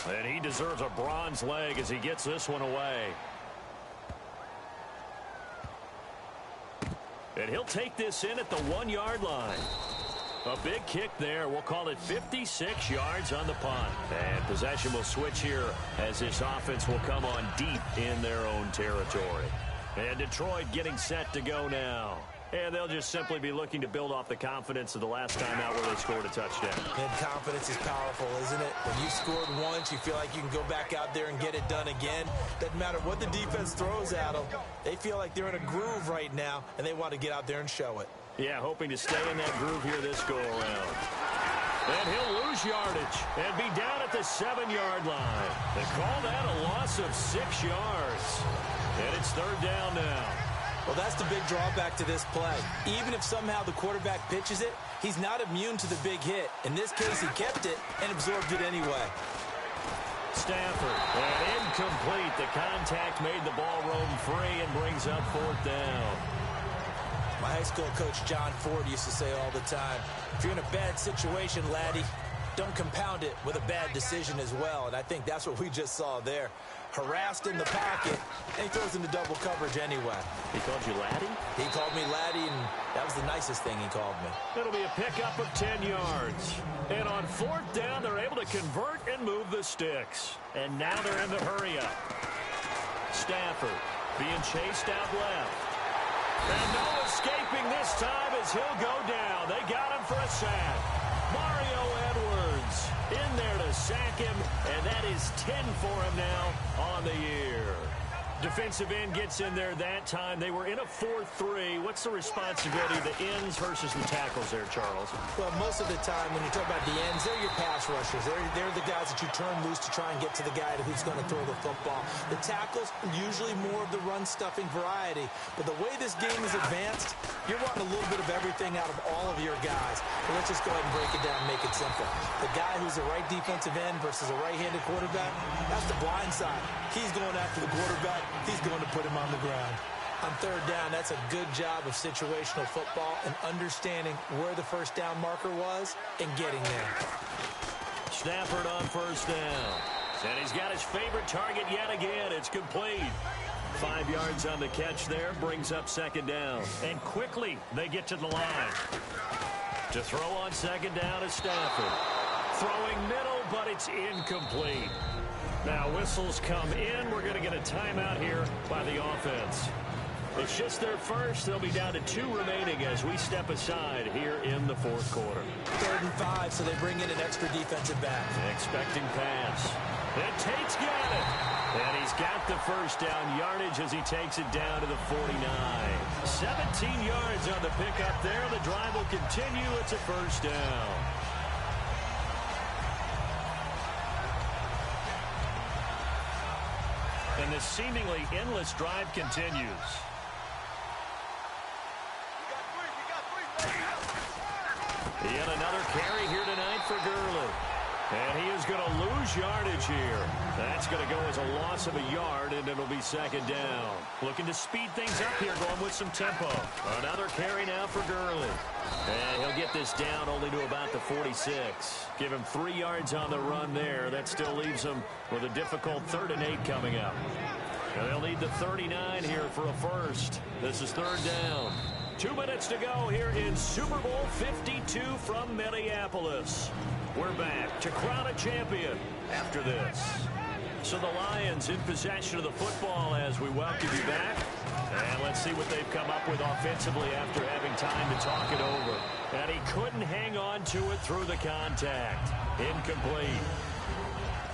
Speaker 2: And he deserves a bronze leg as he gets this one away. And he'll take this in at the 1-yard line. A big kick there. We'll call it 56 yards on the punt. And possession will switch here as this offense will come on deep in their own territory. And Detroit getting set to go now. And they'll just simply be looking to build off the confidence of the last time out where they scored a touchdown.
Speaker 3: And confidence is powerful, isn't it? When you've scored once, you feel like you can go back out there and get it done again. Doesn't matter what the defense throws at them. They feel like they're in a groove right now, and they want to get out there and show it.
Speaker 2: Yeah, hoping to stay in that groove here this go-around. And he'll lose yardage and be down at the 7-yard line. They call that a loss of 6 yards. And it's 3rd down now.
Speaker 3: Well, that's the big drawback to this play. Even if somehow the quarterback pitches it, he's not immune to the big hit. In this case, he kept it and absorbed it anyway.
Speaker 2: Stafford, and incomplete. The contact made the ball roam free and brings up 4th down.
Speaker 3: My high school coach, John Ford, used to say all the time, if you're in a bad situation, laddie, don't compound it with a bad decision as well. And I think that's what we just saw there. Harassed in the pocket, and he throws into double coverage anyway.
Speaker 2: He called you laddie?
Speaker 3: He called me laddie, and that was the nicest thing he called me.
Speaker 2: It'll be a pickup of 10 yards. And on 4th down, they're able to convert and move the sticks. And now they're in the hurry-up. Stafford being chased out left. And no escaping this time as he'll go down. They got him for a sack. Mario Edwards in there to sack him, and that is 10 for him now on the year. Defensive end gets in there that time. They were in a 4-3. What's the responsibility of the ends versus the tackles there, Charles?
Speaker 3: Well, most of the time when you talk about the ends, they're your pass rushers. They're the guys that you turn loose to try and get to the guy who's going to throw the football. The tackles, usually more of the run-stuffing variety. But the way this game is advanced, you're wanting a little bit of everything out of all of your guys. But let's just go ahead and break it down and make it simple. The guy who's a right defensive end versus a right-handed quarterback, that's the blind side. He's going after the quarterback. He's going to put him on the ground. On third down, that's a good job of situational football and understanding where the first down marker was and getting there.
Speaker 2: Stafford on first down. And he's got his favorite target yet again. It's complete. 5 yards on the catch there, brings up second down. And quickly, they get to the line. To throw on second down is Stafford. Throwing middle, but it's incomplete. Now whistles come in. We're going to get a timeout here by the offense. It's just their first. They'll be down to 2 remaining as we step aside here in the fourth quarter.
Speaker 3: 3rd and 5, so they bring in an extra defensive back.
Speaker 2: Expecting pass. And Tate's got it. And he's got the first down yardage as he takes it down to the 49. 17 yards on the pickup there. The drive will continue. It's a first down. And this seemingly endless drive continues. Yet another carry here tonight for Gurley. And he is going to lose yardage here. That's going to go as a loss of a yard, and it'll be second down. Looking to speed things up here, going with some tempo. Another carry now for Gurley. And he'll get this down only to about the 46. Give him 3 yards on the run there. That still leaves him with a difficult 3rd and 8 coming up. And they'll need the 39 here for a first. This is third down. 2 minutes to go here in Super Bowl 52 from Minneapolis. We're back to crown a champion after this. So the Lions in possession of the football as we welcome you back. And let's see what they've come up with offensively after having time to talk it over. And he couldn't hang on to it through the contact. Incomplete.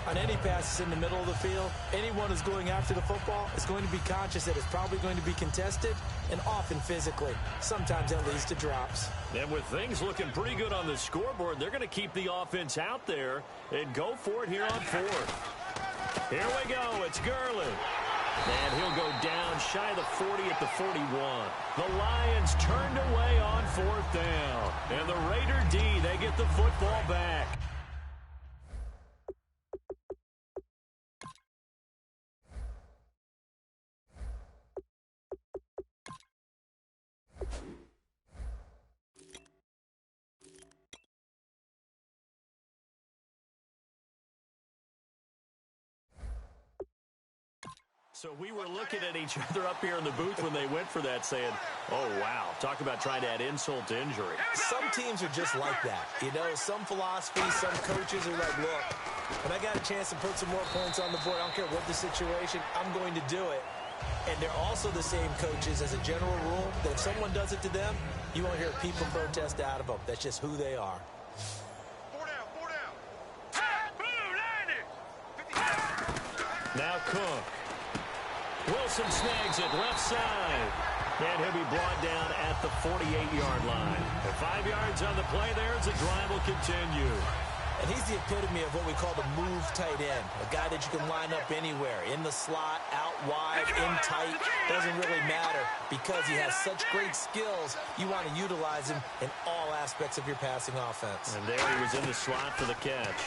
Speaker 3: On any passes in the middle of the field, anyone who's going after the football is going to be conscious that it's probably going to be contested and often physically. Sometimes that leads to drops.
Speaker 2: And with things looking pretty good on the scoreboard, they're going to keep the offense out there and go for it here on 4th. Here we go. It's Gurley. And he'll go down shy of the 40 at the 41. The Lions turned away on 4th down. And the Raider D, they get the football back. So we were looking at each other up here in the booth when they went for that saying, oh, wow, talk about trying to add insult to injury.
Speaker 3: Some teams are just like that. You know, some philosophies, some coaches are like, look, when I got a chance to put some more points on the board, I don't care what the situation, I'm going to do it. And they're also the same coaches as a general rule that if someone does it to them, you won't hear people protest out of them. That's just who they are.
Speaker 1: 4 down.
Speaker 2: Now Cook. Wilson snags it left side. And he'll be brought down at the 48-yard line. And 5 yards on the play there as the drive will continue.
Speaker 3: And he's the epitome of what we call the move tight end. A guy that you can line up anywhere. In the slot, out wide, in tight. Doesn't really matter because he has such great skills. You want to utilize him in all aspects of your passing offense.
Speaker 2: And there he was in the slot for the catch.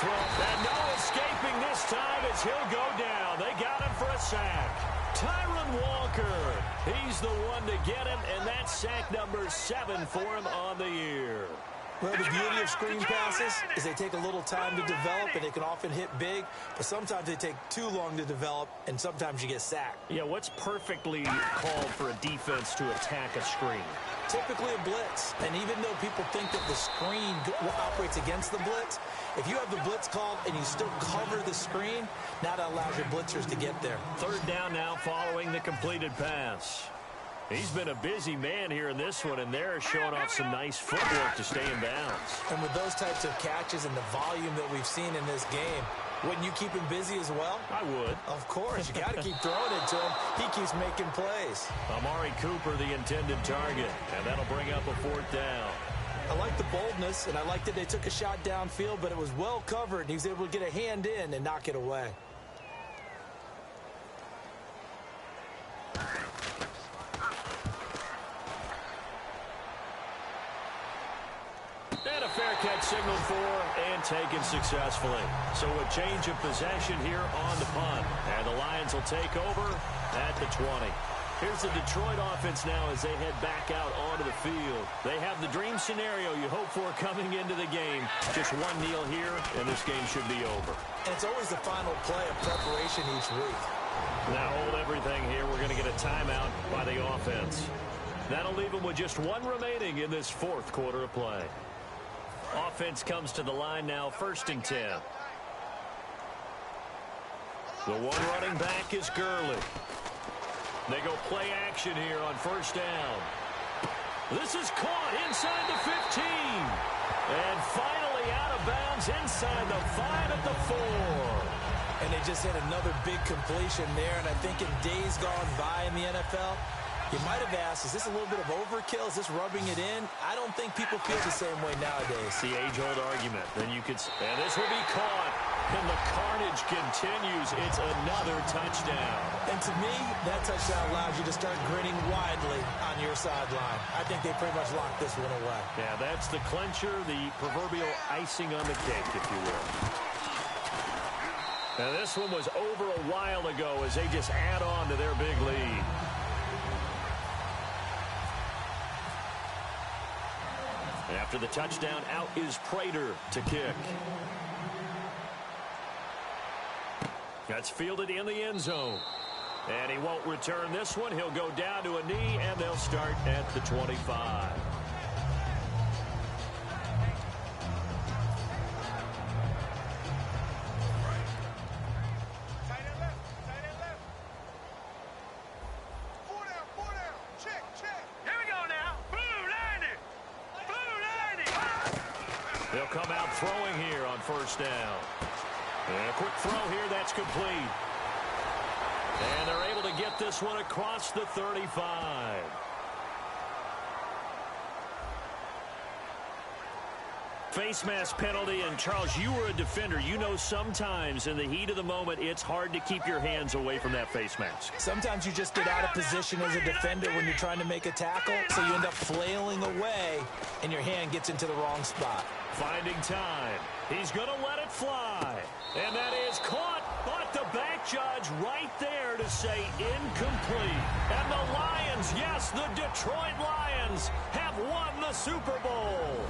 Speaker 2: And no escaping this time as he'll go down. They got him for a sack. Tyron Walker. He's the one to get him, and that's sack number 7 for him on the year.
Speaker 3: Well, the beauty of screen passes is they take a little time to develop, and they can often hit big, but sometimes they take too long to develop, and sometimes you get sacked.
Speaker 2: Yeah, what's perfectly called for a defense to attack a screen?
Speaker 3: Typically a blitz, and even though people think that the screen operates against the blitz, if you have the blitz called and you still cover the screen, now that allows your blitzers to get there.
Speaker 2: Third down now following the completed pass. He's been a busy man here in this one, and they're showing off some nice footwork to stay in bounds.
Speaker 3: And with those types of catches and the volume that we've seen in this game, Wouldn't you keep him busy as well?
Speaker 2: I would.
Speaker 3: Of course. You got to keep throwing it to him. He keeps making plays.
Speaker 2: Amari Cooper, the intended target, and that'll bring up a 4th down.
Speaker 3: I like the boldness, and I like that they took a shot downfield, but it was well covered, and he was able to get a hand in and knock it away.
Speaker 2: And a fair catch signaled for and taken successfully. So a change of possession here on the punt. And the Lions will take over at the 20. Here's the Detroit offense now as they head back out onto the field. They have the dream scenario you hope for coming into the game. Just one kneel here, and this game should be over.
Speaker 3: And it's always the final play of preparation each week.
Speaker 2: Now hold everything here. We're going to get a timeout by the offense. That'll leave them with just one remaining in this 4th quarter of play. Offense comes to the line now, 1st and 10. The one running back is Gurley. They go play action here on 1st down. This is caught inside the 15. And finally out of bounds inside the 5 at the 4.
Speaker 3: And they just hit another big completion there. And I think in days gone by in the NFL, you might have asked, is this a little bit of overkill? Is this rubbing it in? I don't think people feel the same way nowadays.
Speaker 2: The age-old argument. Then you could, and this will be caught. And the carnage continues. It's another touchdown.
Speaker 3: And to me, that touchdown allows you to start grinning widely on your sideline. I think they pretty much locked this one away.
Speaker 2: Yeah, that's the clincher, the proverbial icing on the cake, if you will. Now, this one was over a while ago as they just add on to their big lead. After the touchdown, out is Prater to kick. That's fielded in the end zone. And he won't return this one. He'll go down to a knee, and they'll start at the 25. They'll come out throwing here on 1st down. And a quick throw here, that's complete. And they're able to get this one across the 35. Face mask penalty, and Charles, you were a defender. You know sometimes in the heat of the moment, it's hard to keep your hands away from that face mask.
Speaker 3: Sometimes you just get out of position as a defender when you're trying to make a tackle, so you end up flailing away, and your hand gets into the wrong spot.
Speaker 2: Finding time. He's going to let it fly. And that is caught, but the back judge right there to say incomplete. And the Lions, yes, the Detroit Lions have won the Super Bowl.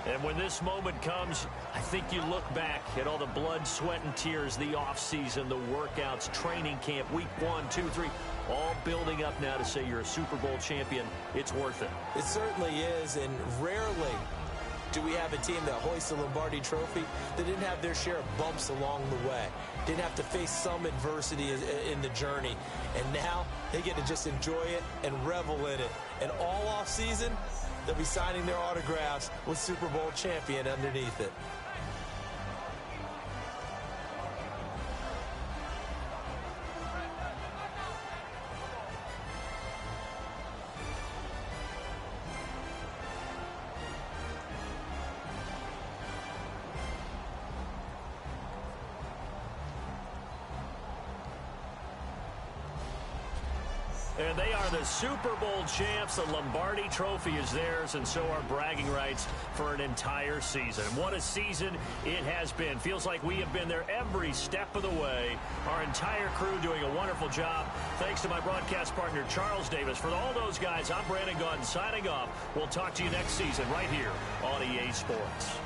Speaker 2: And when this moment comes, I think you look back at all the blood, sweat, and tears, the offseason, the workouts, training camp, week 1, 2, 3, all building up now to say you're a Super Bowl champion. It's worth it.
Speaker 3: It certainly is, and rarely do we have a team that hoists the Lombardi Trophy that didn't have their share of bumps along the way, didn't have to face some adversity in the journey, and now they get to just enjoy it and revel in it. And all offseason, they'll be signing their autographs with Super Bowl champion underneath it.
Speaker 2: And they are the Super Bowl champs. The Lombardi Trophy is theirs, and so are bragging rights for an entire season. What a season it has been. Feels like we have been there every step of the way. Our entire crew doing a wonderful job. Thanks to my broadcast partner, Charles Davis. For all those guys, I'm Brandon Gaudin signing off. We'll talk to you next season right here on EA Sports.